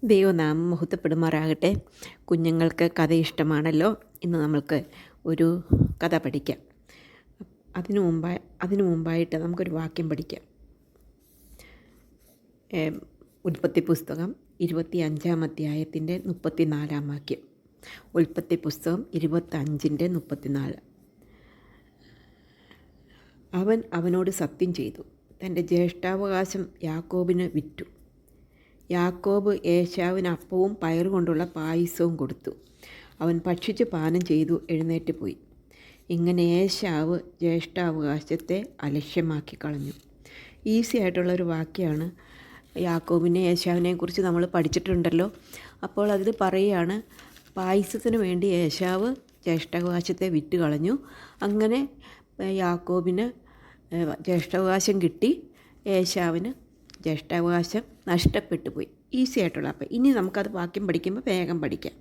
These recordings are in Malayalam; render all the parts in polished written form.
ദൈവനാമം മഹത്വപ്പെടുമാറാകട്ടെ. കുഞ്ഞുങ്ങൾക്ക് കഥ ഇഷ്ടമാണല്ലോ. ഇന്ന് നമ്മൾക്ക് ഒരു കഥ പഠിക്കാം. അതിനു മുമ്പായിട്ട് നമുക്കൊരു വാക്യം പഠിക്കാം. ഉൽപ്പത്തി പുസ്തകം 25-ാം അധ്യായത്തിൻ്റെ 34-ാം വാക്യം. ഉൽപ്പത്തി പുസ്തകം 25-34. അവൻ അവനോട് സത്യം ചെയ്തു, തൻ്റെ ജ്യേഷ്ഠാവകാശം യാക്കോബിന് വിറ്റു. യാക്കോബ് ഏശാവിന് അപ്പവും പയറുകൊണ്ടുള്ള പായസവും കൊടുത്തു. അവൻ ഭക്ഷിച്ച് പാനം ചെയ്തു എഴുന്നേറ്റ് പോയി. ഇങ്ങനെ ഏശാവ് ജ്യേഷ്ഠാവകാശത്തെ അലക്ഷ്യമാക്കി കളഞ്ഞു. ഈസി ആയിട്ടുള്ളൊരു വാക്യമാണ്. യാക്കോബിനെ ഏശാവിനെ കുറിച്ച് നമ്മൾ പഠിച്ചിട്ടുണ്ടല്ലോ. അപ്പോൾ അതിൽ പറയുകയാണ്, പായസത്തിന് വേണ്ടി ഏശാവ് ജ്യേഷ്ഠാവകാശത്തെ വിറ്റ് കളഞ്ഞു. അങ്ങനെ യാക്കോബിന് ജ്യേഷ്ഠാവകാശം കിട്ടി, ഏശാവിന് ജ്യേഷ്ഠാവകാശം നഷ്ടപ്പെട്ടു പോയി. ഈസി ആയിട്ടുള്ള. അപ്പം ഇനി നമുക്കത് വാക്യം പഠിക്കുമ്പോൾ വേഗം പഠിക്കാം.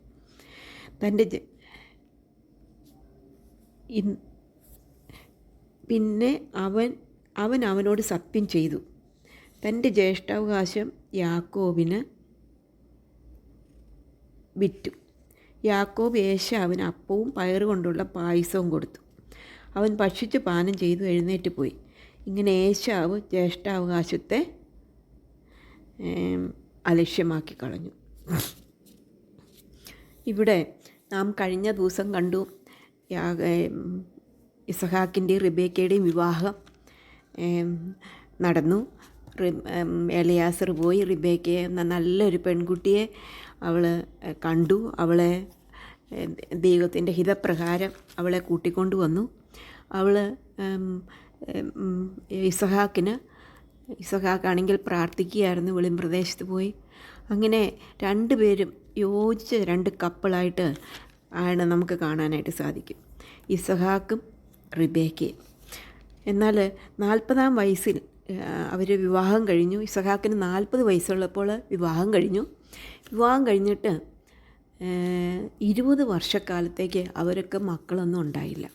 പിന്നെ അവനോട് സത്യം ചെയ്തു, തൻ്റെ ജ്യേഷ്ഠാവകാശം യാക്കോബിന് വിറ്റു. യാക്കോബ് ഏശാവിന് അപ്പവും പയറുകൊണ്ടുള്ള പായസവും കൊടുത്തു. അവൻ ഭക്ഷിച്ച് പാനം ചെയ്തു എഴുന്നേറ്റ് പോയി. ഇങ്ങനെ ഏശാവ് ജ്യേഷ്ഠാവകാശത്തെ അലക്ഷ്യമാക്കി കളഞ്ഞു. ഇവിടെ നാം കഴിഞ്ഞ ദിവസം കണ്ടു, ഇസഹാക്കിൻ്റെയും റിബേക്കയുടെയും വിവാഹം നടന്നു. എലയാസർ പോയി റിബേക്കയെ എന്ന നല്ലൊരു പെൺകുട്ടിയെ അവൾ കണ്ടു. അവളെ ദൈവത്തിൻ്റെ ഹിതപ്രകാരം അവളെ കൂട്ടിക്കൊണ്ടു വന്നു. അവൾ ഇസഹാക്കാണെങ്കിൽ പ്രാർത്ഥിക്കുകയായിരുന്നു, വെളിമ്പ്രദേശത്ത് പോയി. അങ്ങനെ രണ്ടുപേരും യോജിച്ച രണ്ട് കപ്പിളായിട്ട് ആണ് നമുക്ക് കാണാനായിട്ട് സാധിക്കും, ഇസഹാക്കും റിബേക്കയും. എന്നാൽ 40-ാം വയസ്സിൽ അവർ വിവാഹം കഴിഞ്ഞു. ഇസഹാക്കിന് 40 വയസ്സുള്ളപ്പോൾ വിവാഹം കഴിഞ്ഞു. വിവാഹം കഴിഞ്ഞിട്ട് 20 വർഷക്കാലത്തേക്ക് അവർക്ക് മക്കളൊന്നും ഉണ്ടായില്ല.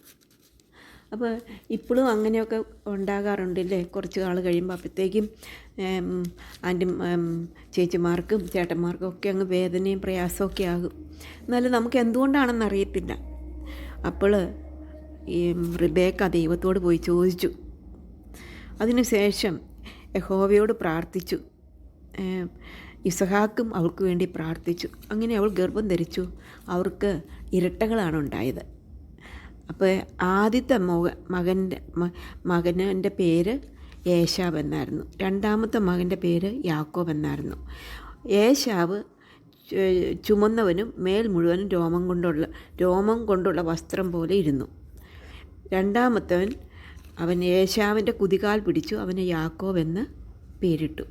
അപ്പോൾ ഇപ്പോഴും അങ്ങനെയൊക്കെ ഉണ്ടാകാറുണ്ടല്ലേ. കുറച്ച് നാൾ കഴിയുമ്പോൾ അപ്പോഴത്തേക്കും ചേച്ചിമാർക്കും ചേട്ടന്മാർക്കും ഒക്കെ അങ്ങ് വേദനയും പ്രയാസമൊക്കെ ആകും. എന്നാലും നമുക്ക് എന്തുകൊണ്ടാണെന്ന് അറിയത്തില്ല. അപ്പോൾ ഈ റിബേക്ക ദൈവത്തോട് പോയി ചോദിച്ചു. അതിനുശേഷം യഹോവയോട് പ്രാർത്ഥിച്ചു. ഇസഹാക്കും അവൾക്ക് വേണ്ടി പ്രാർത്ഥിച്ചു. അങ്ങനെ അവൾ ഗർഭം ധരിച്ചു. അവർക്ക് ഇരട്ടകളാണ് ഉണ്ടായത്. അപ്പോൾ ആദ്യത്തെ മകൻ്റെ പേര് ഏശാവ് എന്നായിരുന്നു. രണ്ടാമത്തെ മകൻ്റെ പേര് യാക്കോബ് എന്നായിരുന്നു. ഏശാവ് ചുമന്നവനും മേൽ മുഴുവനും രോമം കൊണ്ടുള്ള വസ്ത്രം പോലെ ഇരുന്നു. രണ്ടാമത്തവൻ അവൻ ഏശാവിൻ്റെ കുതികാൽ പിടിച്ചു, അവന് യാക്കോബ് എന്ന് പേരിട്ടു.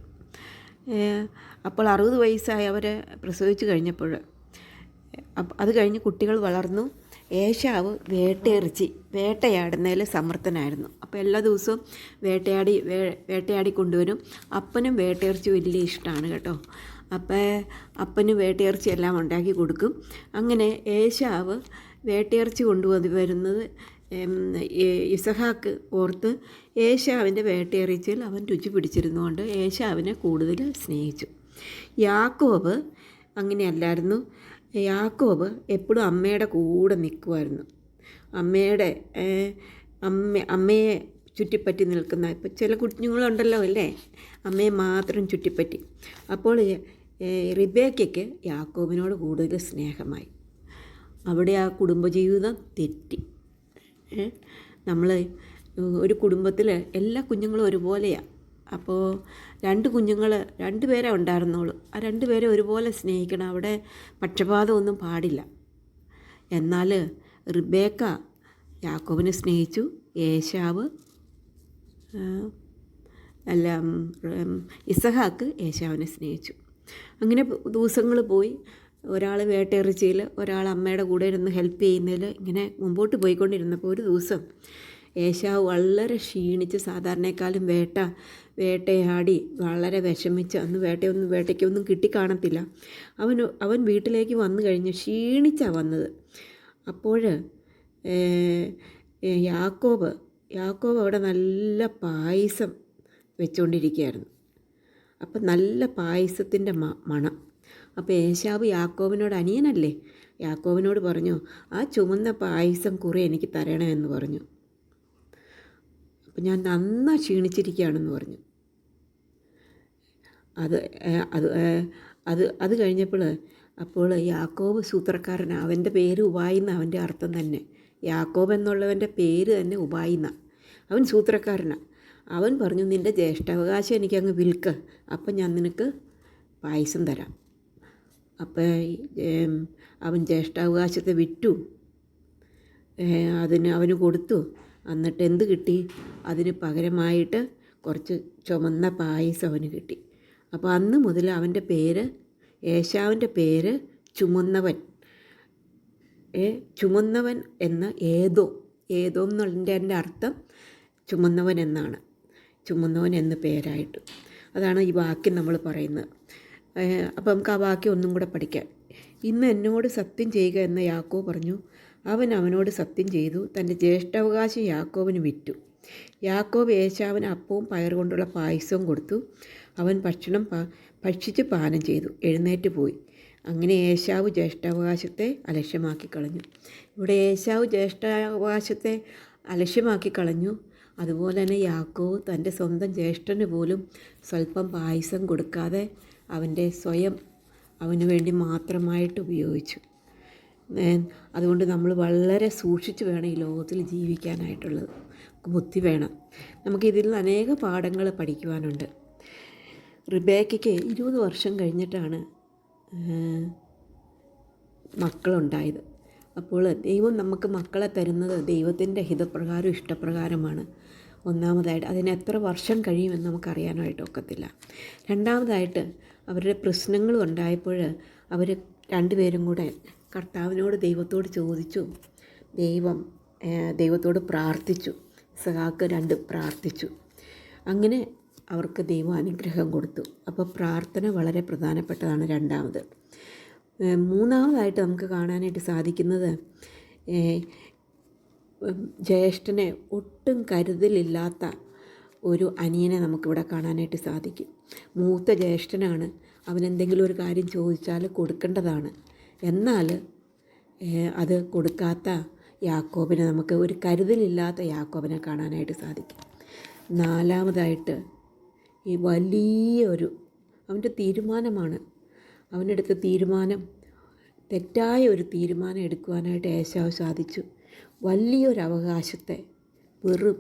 അപ്പോൾ 60 വയസ്സായി അവരെ പ്രസവിച്ചു കഴിഞ്ഞപ്പോൾ, അത് കഴിഞ്ഞ് കുട്ടികൾ വളർന്നു. ഏശാവ് വേട്ടയാടുന്നതിൽ സമർത്ഥനായിരുന്നു. അപ്പോൾ എല്ലാ ദിവസവും വേട്ടയാടി കൊണ്ടുവരും. അപ്പനും വേട്ടയിറച്ചി വലിയ ഇഷ്ടമാണ് കേട്ടോ. അപ്പോൾ അപ്പന് വേട്ടയിറച്ചി എല്ലാം ഉണ്ടാക്കി കൊടുക്കും. അങ്ങനെ ഏശാവ് വേട്ടയിറച്ചി കൊണ്ടുവരുന്നത് ഇസഹാക്ക് ഓർത്ത് ഏശാവിൻ്റെ വേട്ടയിറച്ചിയിൽ അവൻ രുചി പിടിച്ചിരുന്നുകൊണ്ട് ഏശാവിനെ കൂടുതൽ സ്നേഹിച്ചു. യാക്കോബ് അങ്ങനെയല്ലായിരുന്നു. യാക്കോബ് എപ്പോഴും അമ്മയുടെ കൂടെ നിൽക്കുമായിരുന്നു. അമ്മയെ ചുറ്റിപ്പറ്റി നിൽക്കുന്ന, ഇപ്പോൾ ചില കുഞ്ഞുങ്ങളുണ്ടല്ലോ അല്ലേ, അമ്മയെ മാത്രം ചുറ്റിപ്പറ്റി. അപ്പോൾ റിബേക്കയ്ക്ക് യാക്കോബിനോട് കൂടുതൽ സ്നേഹമായി. അവിടെ ആ കുടുംബജീവിതം തെറ്റി. നമ്മൾ ഒരു കുടുംബത്തിൽ എല്ലാ കുഞ്ഞുങ്ങളും ഒരുപോലെയാണ്. അപ്പോൾ 2 പേരെ ഉണ്ടായിരുന്നുള്ളൂ. ആ 2 പേരെ ഒരുപോലെ സ്നേഹിക്കണം. അവിടെ പക്ഷപാതമൊന്നും പാടില്ല. എന്നാൽ റിബേക്ക യാക്കോബിനെ സ്നേഹിച്ചു, ഏശാവ് ഇസഹാക്ക് ഏശാവിനെ സ്നേഹിച്ചു. അങ്ങനെ ദിവസങ്ങൾ പോയി. ഒരാൾ വേട്ടയിറച്ചിയിൽ, ഒരാൾ അമ്മയുടെ കൂടെ ഇരുന്ന് ഹെൽപ്പ് ചെയ്യുന്നതിൽ ഇങ്ങനെ മുമ്പോട്ട് പോയിക്കൊണ്ടിരുന്നപ്പോൾ ഒരു ദിവസം ഏശാവ് വളരെ ക്ഷീണിച്ച്, സാധാരണക്കാളും വേട്ടയാടി വളരെ വിഷമിച്ച്, അന്ന് വേട്ടയ്ക്കൊന്നും കിട്ടിക്കാണത്തില്ല. അവൻ വീട്ടിലേക്ക് വന്നു കഴിഞ്ഞ് ക്ഷീണിച്ചാണ് വന്നത്. അപ്പോൾ യാക്കോബ് അവിടെ നല്ല പായസം വെച്ചുകൊണ്ടിരിക്കുകയായിരുന്നു. അപ്പം നല്ല പായസത്തിൻ്റെ മണം. അപ്പോൾ ഏശാവ് യാക്കോബിനോട്, അനിയനല്ലേ, യാക്കോബിനോട് പറഞ്ഞു, ആ ചുമന്ന പായസം കുറെ എനിക്ക് തരണമെന്ന് പറഞ്ഞു. അപ്പം ഞാൻ നന്നായി ക്ഷീണിച്ചിരിക്കുകയാണെന്ന് പറഞ്ഞു. അത് അത് അത് അത് കഴിഞ്ഞപ്പോൾ അപ്പോൾ യാക്കോബ് സൂത്രക്കാരൻ, അവൻ്റെ പേര് ഉബായിന്ന, അവൻ്റെ അർത്ഥം തന്നെ യാക്കോബ് എന്നുള്ളവൻ്റെ പേര് തന്നെ ഉബായിന്ന, അവൻ സൂത്രക്കാരനാണ്. അവൻ പറഞ്ഞു, നിൻ്റെ ജ്യേഷ്ഠാവകാശം എനിക്കങ്ങ് വിൽക്ക്, അപ്പം ഞാൻ നിനക്ക് പായസം തരാം. അപ്പം അവൻ ജ്യേഷ്ഠാവകാശത്തെ വിറ്റു, അവന് കൊടുത്തു. എന്നിട്ട് എന്ത് കിട്ടി? അതിന് പകരമായിട്ട് കുറച്ച് ചുമന്ന പായസം അവന് കിട്ടി. അപ്പോൾ അന്ന് മുതൽ അവൻ്റെ പേര്, ഏശാവിൻ്റെ പേര് ചുമന്നവൻ. ചുമന്നവൻ എന്ന ഏതോ എന്നുള്ളതിൻ്റെ അർത്ഥം ചുമന്നവൻ എന്നാണ്. ചുമന്നവൻ എന്ന പേരായിട്ട്, അതാണ് ഈ വാക്യം നമ്മൾ പറയുന്നത്. അപ്പോൾ നമുക്ക് ആ വാക്യം ഒന്നും കൂടെ പഠിക്കാം. ഇന്ന് എന്നോട് സത്യം ചെയ്യുക എന്ന് യാക്കോബ് പറഞ്ഞു. അവൻ അവനോട് സത്യം ചെയ്തു. തൻ്റെ ജ്യേഷ്ഠാവകാശം യാക്കോബിന് വിറ്റു. യാക്കോബ് ഏശാവിന് അപ്പവും പയറുകൊണ്ടുള്ള പായസവും കൊടുത്തു. അവൻ ഭക്ഷിച്ച് പാനം ചെയ്തു, എഴുന്നേറ്റ് പോയി. അങ്ങനെ ഏശാവ് ജ്യേഷ്ഠാവകാശത്തെ അലക്ഷ്യമാക്കി കളഞ്ഞു. ഇവിടെ ഏശാവ് ജ്യേഷ്ഠാവകാശത്തെ അലക്ഷ്യമാക്കി കളഞ്ഞു. അതുപോലെ തന്നെ യാക്കോബ് തൻ്റെ സ്വന്തം ജ്യേഷ്ഠന് പോലും സ്വല്പം പായസം കൊടുക്കാതെ സ്വയം അവന് വേണ്ടി മാത്രമായിട്ട് ഉപയോഗിച്ചു. അതുകൊണ്ട് നമ്മൾ വളരെ സൂക്ഷിച്ച് വേണം ഈ ലോകത്തിൽ ജീവിക്കാനായിട്ടുള്ളത്. ബുദ്ധി വേണം. നമുക്കിതിൽ നിന്ന് അനേക പാഠങ്ങൾ പഠിക്കുവാനുണ്ട്. റിബേക്കയ്ക്ക് 20 വർഷം കഴിഞ്ഞിട്ടാണ് മക്കളുണ്ടായത്. അപ്പോൾ ദൈവം നമുക്ക് മക്കളെ തരുന്നത് ദൈവത്തിൻ്റെ ഹിതപ്രകാരം ഇഷ്ടപ്രകാരമാണ്. ഒന്നാമതായിട്ട് അതിന് എത്ര വർഷം കഴിയുമെന്ന് നമുക്കറിയാനായിട്ട് ഒക്കത്തില്ല. രണ്ടാമതായിട്ട് അവരുടെ പ്രശ്നങ്ങളും ഉണ്ടായപ്പോൾ അവർ രണ്ടുപേരും കൂടെ കർത്താവിനോട്, ദൈവത്തോട് ചോദിച്ചു. ദൈവത്തോട് പ്രാർത്ഥിച്ചു. ഇസഹാക്ക് പ്രാർത്ഥിച്ചു. അങ്ങനെ അവർക്ക് ദൈവം അനുഗ്രഹം കൊടുത്തു. അപ്പോൾ പ്രാർത്ഥന വളരെ പ്രധാനപ്പെട്ടതാണ്. രണ്ടാമത്, മൂന്നാമതായിട്ട് നമുക്ക് കാണാനായിട്ട് സാധിക്കുന്നത്, ജ്യേഷ്ഠനെ ഒട്ടും കരുതലില്ലാത്ത ഒരു അനിയനെ നമുക്കിവിടെ കാണാനായിട്ട് സാധിക്കും. മൂത്ത ജ്യേഷ്ഠനാണ്, അവനെന്തെങ്കിലും ഒരു കാര്യം ചോദിച്ചാൽ കൊടുക്കേണ്ടതാണ്. എന്നാൽ അത് കൊടുക്കാത്ത യാക്കോബിനെ, നമുക്ക് ഒരു കരുതലില്ലാത്ത യാക്കോബിനെ കാണാനായിട്ട് സാധിക്കും. നാലാമതായിട്ട് ഈ അവൻ്റെ തീരുമാനമാണ്. അവനെടുത്ത തീരുമാനം തെറ്റായ ഒരു തീരുമാനം എടുക്കുവാനായിട്ട് ഏശാവ് സാധിച്ചു. വലിയൊരു അവകാശത്തെ വെറും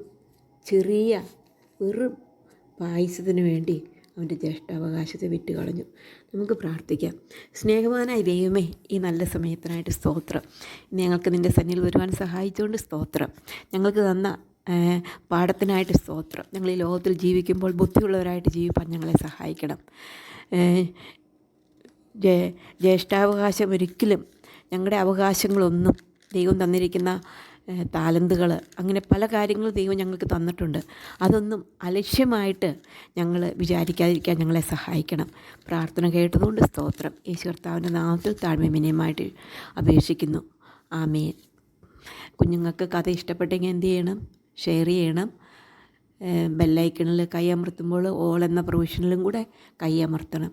പായസത്തിന് വേണ്ടി അവൻ്റെ ജ്യേഷ്ഠാവകാശത്തെ വിറ്റ് കളഞ്ഞു. നമുക്ക് പ്രാർത്ഥിക്കാം. സ്നേഹവാനായ ദൈവമേ, ഈ നല്ല സമയത്തിനായിട്ട് സ്തോത്രം. ഞങ്ങൾക്ക് നിൻ്റെ സന്നിധിയിൽ വരുവാൻ സഹായിച്ചുകൊണ്ട് സ്തോത്രം. ഞങ്ങൾക്ക് തന്ന പാഠത്തിനായിട്ട് സ്തോത്രം. ഞങ്ങൾ ഈ ലോകത്തിൽ ജീവിക്കുമ്പോൾ ബുദ്ധിയുള്ളവരായിട്ട് ജീവിപ്പാൻ ഞങ്ങളെ സഹായിക്കണം. ജ്യേഷ്ഠാവകാശം ഒരിക്കലും, ഞങ്ങളുടെ അവകാശങ്ങളൊന്നും, ദൈവം തന്നിരിക്കുന്ന താലന്തുകൾ, അങ്ങനെ പല കാര്യങ്ങളും ദൈവം ഞങ്ങൾക്ക് തന്നിട്ടുണ്ട്. അതൊന്നും അലക്ഷ്യമായിട്ട് ഞങ്ങൾ വിചാരിക്കാതിരിക്കാൻ ഞങ്ങളെ സഹായിക്കണം. പ്രാർത്ഥന കേട്ടതുകൊണ്ട് സ്തോത്രം. യേശു കർത്താവിൻ്റെ നാമത്തിൽ താഴ്മ വിനയമായിട്ട് അപേക്ഷിക്കുന്നു. ആമേൻ. കുഞ്ഞുങ്ങൾക്ക് കഥ ഇഷ്ടപ്പെട്ടെങ്കിൽ എന്ത് ചെയ്യണം? ഷെയർ ചെയ്യണം. ബെല്ലൈക്കണിൽ കൈ അമർത്തുമ്പോൾ ഓൾ എന്ന പ്രൊവിഷനിലും കൂടെ കൈ അമർത്തണം.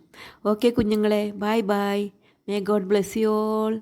ഓക്കെ കുഞ്ഞുങ്ങളെ, bye bye. May God bless you all.